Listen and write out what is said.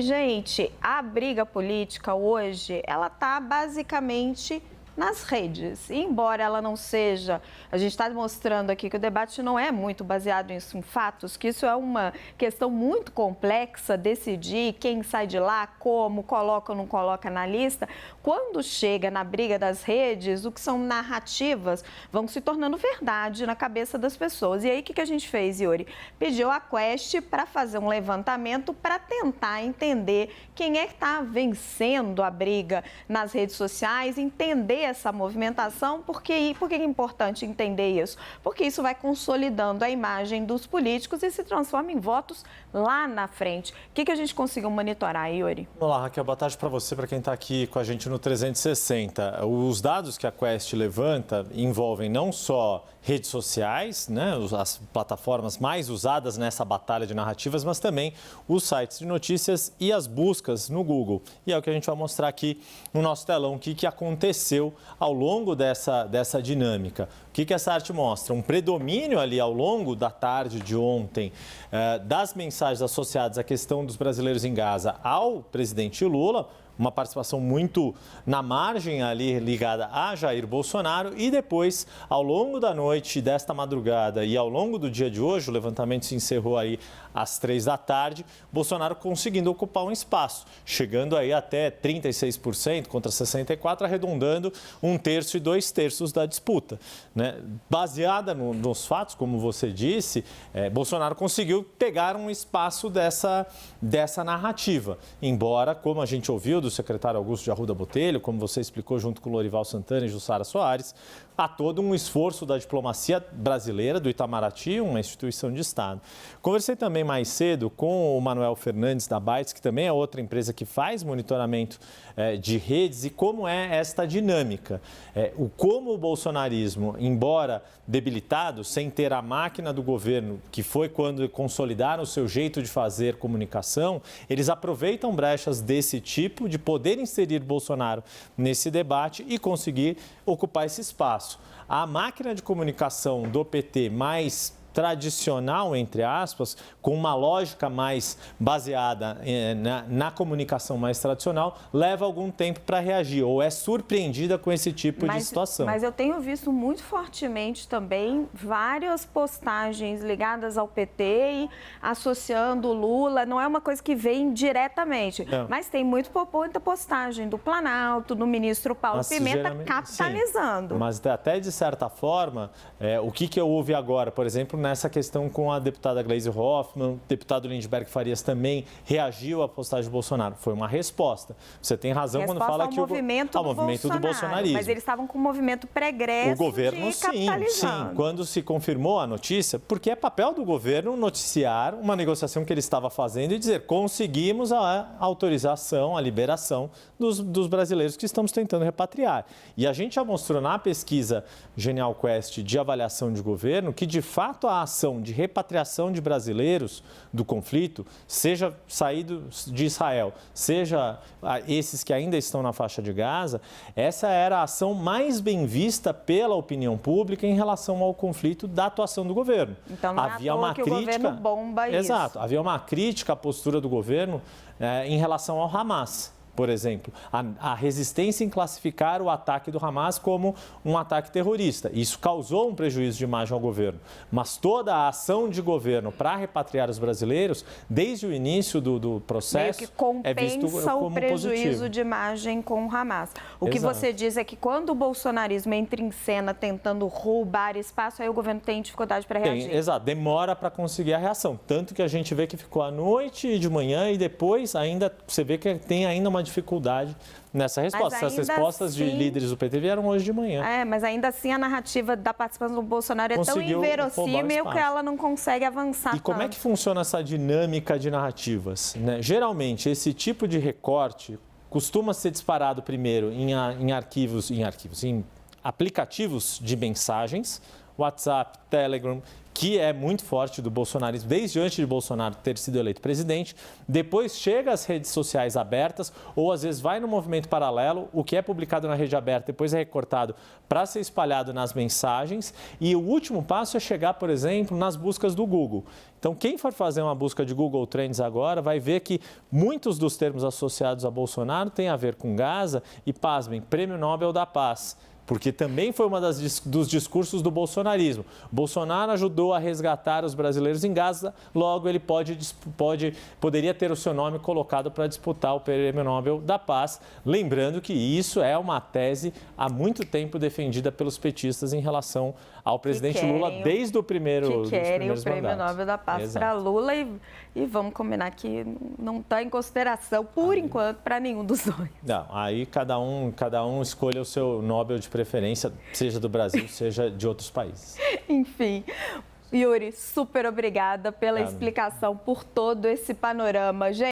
Gente, a briga política hoje, ela está basicamente nas redes. E embora ela não seja, a gente está demonstrando aqui que o debate não é muito baseado em fatos, que isso é uma questão muito complexa, decidir quem sai de lá, como, coloca ou não coloca na lista. Quando chega na briga das redes, o que são narrativas vão se tornando verdade na cabeça das pessoas. E aí, o que a gente fez, Iuri? Pediu a Quest para fazer um levantamento para tentar entender quem é que está vencendo a briga nas redes sociais, entender essa movimentação. Por que é importante entender isso? Porque isso vai consolidando a imagem dos políticos e se transforma em votos lá na frente. O que a gente conseguiu monitorar, Iuri? Olá, Raquel, boa tarde para você, para quem está aqui com a gente no 360. Os dados que a Quest levanta envolvem não só redes sociais, né, as plataformas mais usadas nessa batalha de narrativas, mas também os sites de notícias e as buscas no Google. E é o que a gente vai mostrar aqui no nosso telão, o que aconteceu ao longo dessa dinâmica. O que essa arte mostra? Um predomínio ali ao longo da tarde de ontem das mensagens associadas à questão dos brasileiros em Gaza ao presidente Lula, uma participação muito na margem ali ligada a Jair Bolsonaro, e depois, ao longo da noite desta madrugada e ao longo do dia de hoje, o levantamento se encerrou aí às 3 da tarde, Bolsonaro conseguindo ocupar um espaço, chegando aí até 36% contra 64%, arredondando 1/3 e 2/3 da disputa, né? Baseada nos fatos, como você disse, Bolsonaro conseguiu pegar um espaço dessa narrativa, embora, como a gente ouviu do secretário Augusto de Arruda Botelho, como você explicou junto com Lorival Santana e Jussara Soares, há todo um esforço da diplomacia brasileira, do Itamaraty, uma instituição de Estado. Conversei também mais cedo com o Manuel Fernandes da Bytes, que também é outra empresa que faz monitoramento de redes, e como é esta dinâmica. Como o bolsonarismo, embora debilitado, sem ter a máquina do governo, que foi quando consolidaram o seu jeito de fazer comunicação, eles aproveitam brechas desse tipo de poder inserir Bolsonaro nesse debate e conseguir ocupar esse espaço. A máquina de comunicação do PT mais tradicional, entre aspas, com uma lógica mais baseada na comunicação mais tradicional, leva algum tempo para reagir ou é surpreendida com esse tipo de situação. Mas eu tenho visto muito fortemente também várias postagens ligadas ao PT e associando o Lula. Não é uma coisa que vem diretamente, mas tem muita postagem do Planalto, do ministro Paulo Pimenta capitalizando. Sim, mas até de certa forma, o que eu ouvi agora, por exemplo, nessa questão com a deputada Gleisi Hoffmann, o deputado Lindbergh Farias também reagiu à postagem do Bolsonaro. Foi uma resposta. Você tem razão quando fala que ao movimento do bolsonarismo. Mas eles estavam com um movimento pregresso o governo, de capitalizando. Sim. Quando se confirmou a notícia, porque é papel do governo noticiar uma negociação que ele estava fazendo e dizer: conseguimos a autorização, a liberação dos brasileiros que estamos tentando repatriar. E a gente já mostrou na pesquisa Genial Quest de avaliação de governo que, de fato, a ação de repatriação de brasileiros do conflito, seja saídos de Israel, seja esses que ainda estão na faixa de Gaza, essa era a ação mais bem vista pela opinião pública em relação ao conflito da atuação do governo. Então não havia uma crítica, o governo bomba isso. Exato, havia uma crítica à postura do governo em relação ao Hamas. Por exemplo, a resistência em classificar o ataque do Hamas como um ataque terrorista. Isso causou um prejuízo de imagem ao governo. Mas toda a ação de governo para repatriar os brasileiros, desde o início do processo, meio que compensa é visto como o prejuízo positivo. de imagem com o Hamas. O que você diz é que quando o bolsonarismo entra em cena tentando roubar espaço, aí o governo tem dificuldade para reagir. Exato, demora para conseguir a reação. Tanto que a gente vê que ficou à noite e de manhã e depois ainda você vê que tem ainda uma dificuldade nessa resposta. As respostas assim, de líderes do PT vieram hoje de manhã. Mas ainda assim a narrativa da participação do Bolsonaro é tão inverossímil que ela não consegue avançar. E como é que funciona essa dinâmica de narrativas, né? Geralmente, esse tipo de recorte costuma ser disparado primeiro em aplicativos de mensagens, WhatsApp, Telegram, que é muito forte do bolsonarismo, desde antes de Bolsonaro ter sido eleito presidente. Depois chega às redes sociais abertas, ou às vezes vai no movimento paralelo, o que é publicado na rede aberta depois é recortado para ser espalhado nas mensagens. E o último passo é chegar, por exemplo, nas buscas do Google. Então, quem for fazer uma busca de Google Trends agora vai ver que muitos dos termos associados a Bolsonaro têm a ver com Gaza e, pasmem, Prêmio Nobel da Paz. Porque também foi uma dos discursos do bolsonarismo. Bolsonaro ajudou a resgatar os brasileiros em Gaza, logo ele poderia ter o seu nome colocado para disputar o Prêmio Nobel da Paz. Lembrando que isso é uma tese há muito tempo defendida pelos petistas em relação ao presidente Lula desde o primeiro que querem o Prêmio mandatos. Nobel da Paz para Lula e vamos combinar que não está em consideração, por enquanto, para nenhum dos dois. Não, aí cada um escolha o seu Nobel de preferência, seja do Brasil, seja de outros países. Enfim, Yuri, super obrigada pela explicação, por todo esse panorama. Gente,